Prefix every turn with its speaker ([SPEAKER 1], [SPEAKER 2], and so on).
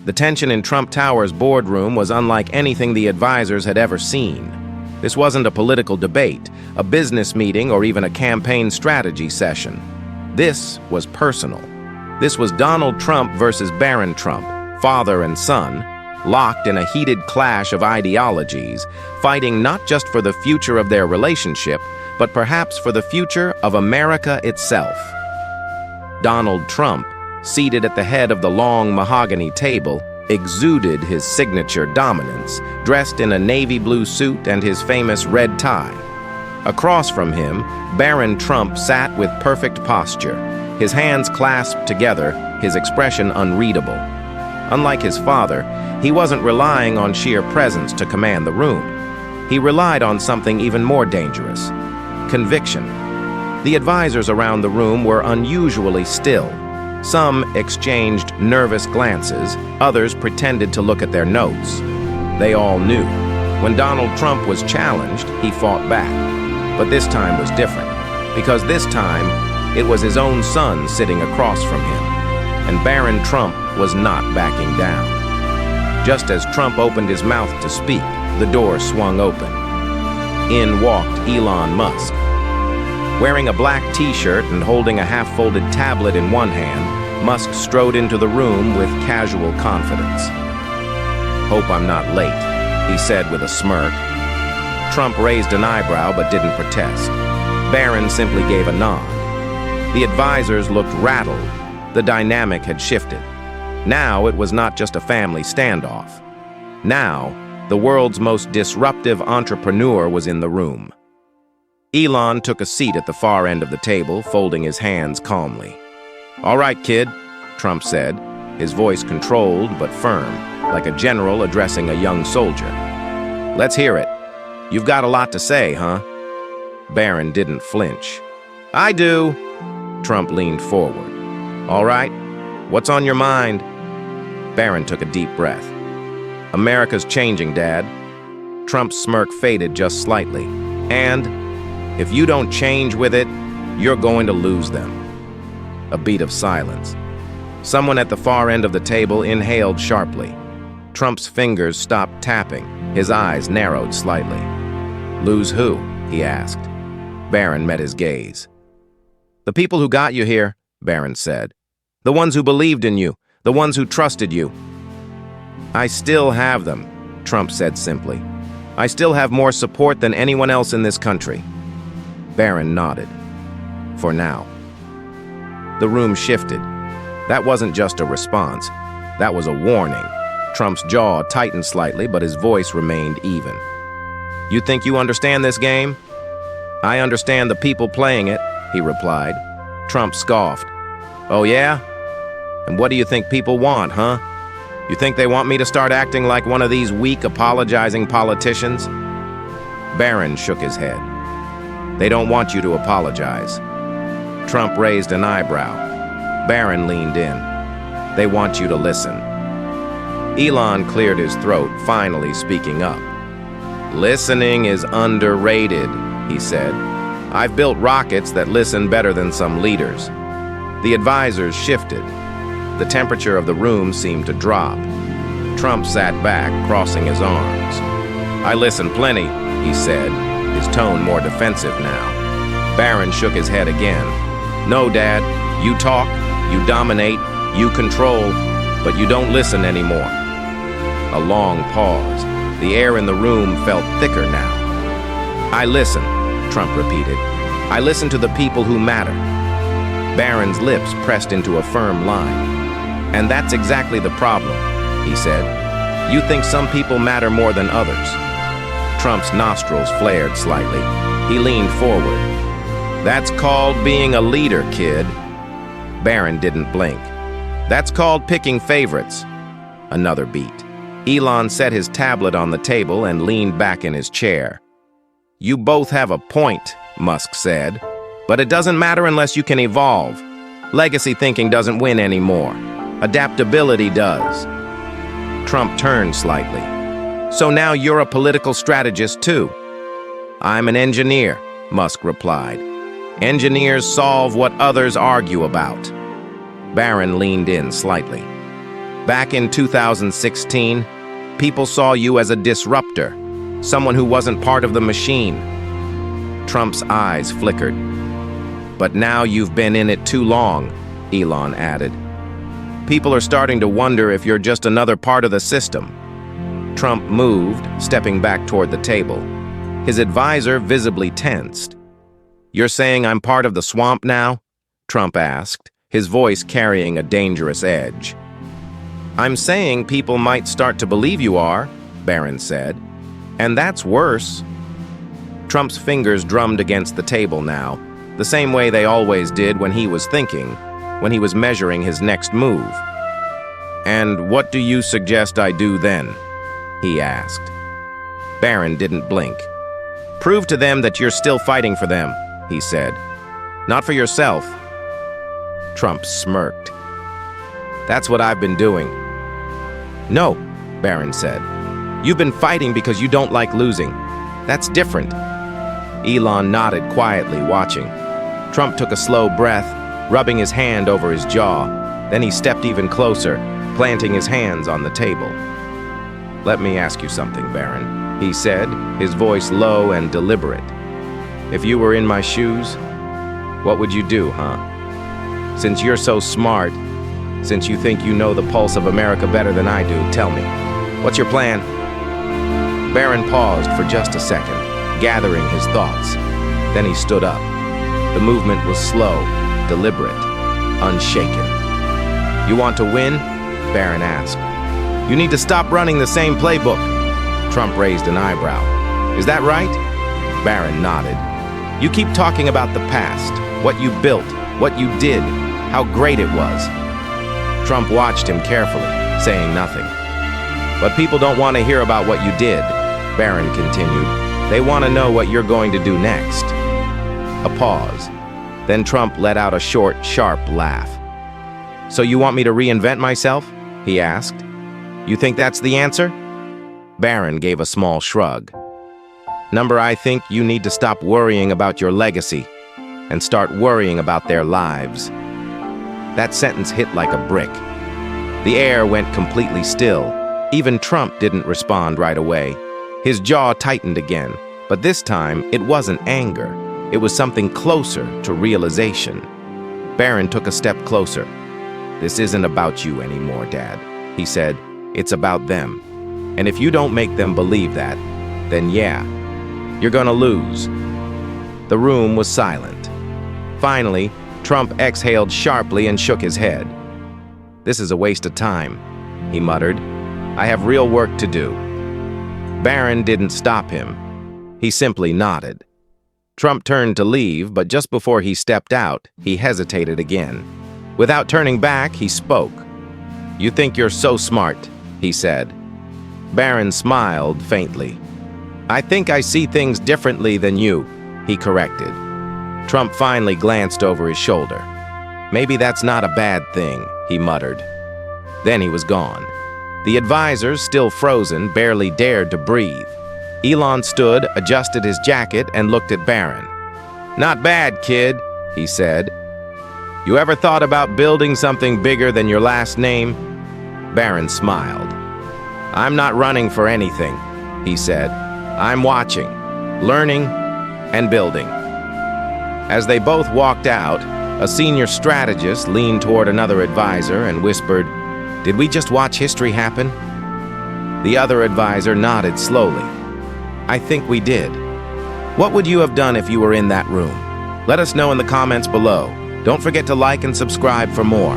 [SPEAKER 1] The tension in Trump Tower's boardroom was unlike anything the advisors had ever seen. This wasn't a political debate, a business meeting, or even a campaign strategy session. This was personal. This was Donald Trump versus Barron Trump, father and son, locked in a heated clash of ideologies, fighting not just for the future of their relationship, but perhaps for the future of America itself. Donald Trump, seated at the head of the long mahogany table, exuded his signature dominance, dressed in a navy blue suit and his famous red tie. Across from him, Barron Trump sat with perfect posture, his hands clasped together, his expression unreadable. Unlike his father, he wasn't relying on sheer presence to command the room. He relied on something even more dangerous: conviction. The advisors around the room were unusually still. Some exchanged nervous glances, others pretended to look at their notes. They all knew. When Donald Trump was challenged, he fought back. But this time was different, because this time it was his own son sitting across from him, and Barron Trump was not backing down. Just as Trump opened his mouth to speak, the door swung open. In walked Elon Musk. Wearing a black t-shirt and holding a half-folded tablet in one hand, Musk strode into the room with casual confidence. "Hope I'm not late," he said with a smirk. Trump raised an eyebrow but didn't protest. Barron simply gave a nod. The advisors looked rattled. The dynamic had shifted. Now it was not just a family standoff. Now, the world's most disruptive entrepreneur was in the room. Elon took a seat at the far end of the table, folding his hands calmly. "All right, kid," Trump said, his voice controlled but firm, like a general addressing a young soldier. "Let's hear it. You've got a lot to say, huh?" Barron didn't flinch. "I do." Trump leaned forward. "All right, what's on your mind?" Barron took a deep breath. "America's changing, Dad." Trump's smirk faded just slightly. "And if you don't change with it, you're going to lose them." A beat of silence. Someone at the far end of the table inhaled sharply. Trump's fingers stopped tapping. His eyes narrowed slightly. "Lose who?" he asked. Barron met his gaze. "The people who got you here," Barron said. "The ones who believed in you, the ones who trusted you." "I still have them," Trump said simply. "I still have more support than anyone else in this country." Barron nodded. "For now." The room shifted. That wasn't just a response. That was a warning. Trump's jaw tightened slightly, but his voice remained even. "You think you understand this game?" "I understand the people playing it," he replied. Trump scoffed. "Oh yeah? And what do you think people want, huh? You think they want me to start acting like one of these weak, apologizing politicians?" Barron shook his head. "They don't want you to apologize." Trump raised an eyebrow. Barron leaned in. "They want you to listen." Elon cleared his throat, finally speaking up. "Listening is underrated," he said. "I've built rockets that listen better than some leaders." The advisors shifted. The temperature of the room seemed to drop. Trump sat back, crossing his arms. "I listen plenty," he said, his tone more defensive now. Barron shook his head again. "No, Dad, you talk, you dominate, you control, but you don't listen anymore." A long pause. The air in the room felt thicker now. "I listen," Trump repeated. "I listen to the people who matter." Barron's lips pressed into a firm line. "And that's exactly the problem," he said. "You think some people matter more than others." Trump's nostrils flared slightly. He leaned forward. "That's called being a leader, kid." Barron didn't blink. "That's called picking favorites." Another beat. Elon set his tablet on the table and leaned back in his chair. "You both have a point," Musk said. "But it doesn't matter unless you can evolve. Legacy thinking doesn't win anymore. Adaptability does." Trump turned slightly. "So now you're a political strategist too?" "I'm an engineer," Musk replied. "Engineers solve what others argue about." Barron leaned in slightly. Back in 2016, people saw you as a disruptor, someone who wasn't part of the machine. Trump's eyes flickered. But now you've been in it too long, Elon added. People are starting to wonder if you're just another part of the system. Trump moved, stepping back toward the table. His advisor visibly tensed. "You're saying I'm part of the swamp now?" Trump asked, his voice carrying a dangerous edge. "I'm saying people might start to believe you are," Barron said. "And that's worse." Trump's fingers drummed against the table now, the same way they always did when he was thinking, when he was measuring his next move. "And what do you suggest I do then?" he asked. Barron didn't blink. "Prove to them that you're still fighting for them," he said. "Not for yourself." Trump smirked. "That's what I've been doing." "No," Barron said. "You've been fighting because you don't like losing. That's different." Elon nodded quietly, watching. Trump took a slow breath, rubbing his hand over his jaw. Then he stepped even closer, planting his hands on the table. "Let me ask you something, Barron," he said, his voice low and deliberate. "If you were in my shoes, what would you do, huh? Since you're so smart, since you think you know the pulse of America better than I do, tell me, what's your plan?" Barron paused for just a second, gathering his thoughts. Then he stood up. The movement was slow, deliberate, unshaken. "You want to win?" Barron asked. "You need to stop running the same playbook." Trump raised an eyebrow. "Is that right?" Barron nodded. "You keep talking about the past, what you built, what you did, how great it was." Trump watched him carefully, saying nothing. "But people don't want to hear about what you did," Barron continued. "They want to know what you're going to do next." A pause. Then Trump let out a short, sharp laugh. "So you want me to reinvent myself?" he asked. "You think that's the answer?" Barron gave a small shrug. I think you need to stop worrying about your legacy and start worrying about their lives." That sentence hit like a brick. The air went completely still. Even Trump didn't respond right away. His jaw tightened again, but this time it wasn't anger. It was something closer to realization. Barron took a step closer. "This isn't about you anymore, Dad," he said. "It's about them. And if you don't make them believe that, then yeah, you're gonna lose." The room was silent. Finally, Trump exhaled sharply and shook his head. "This is a waste of time," he muttered. "I have real work to do." Barron didn't stop him. He simply nodded. Trump turned to leave, but just before he stepped out, he hesitated again. Without turning back, he spoke. "You think you're so smart," he said. Barron smiled faintly. "I think I see things differently than you," he corrected. Trump finally glanced over his shoulder. "Maybe that's not a bad thing," he muttered. Then he was gone. The advisors, still frozen, barely dared to breathe. Elon stood, adjusted his jacket, and looked at Barron. "Not bad, kid," he said. "You ever thought about building something bigger than your last name?" Barron smiled. "I'm not running for anything," he said. "I'm watching, learning, and building." As they both walked out, a senior strategist leaned toward another advisor and whispered, "Did we just watch history happen?" The other advisor nodded slowly. "I think we did." What would you have done if you were in that room? Let us know in the comments below. Don't forget to like and subscribe for more.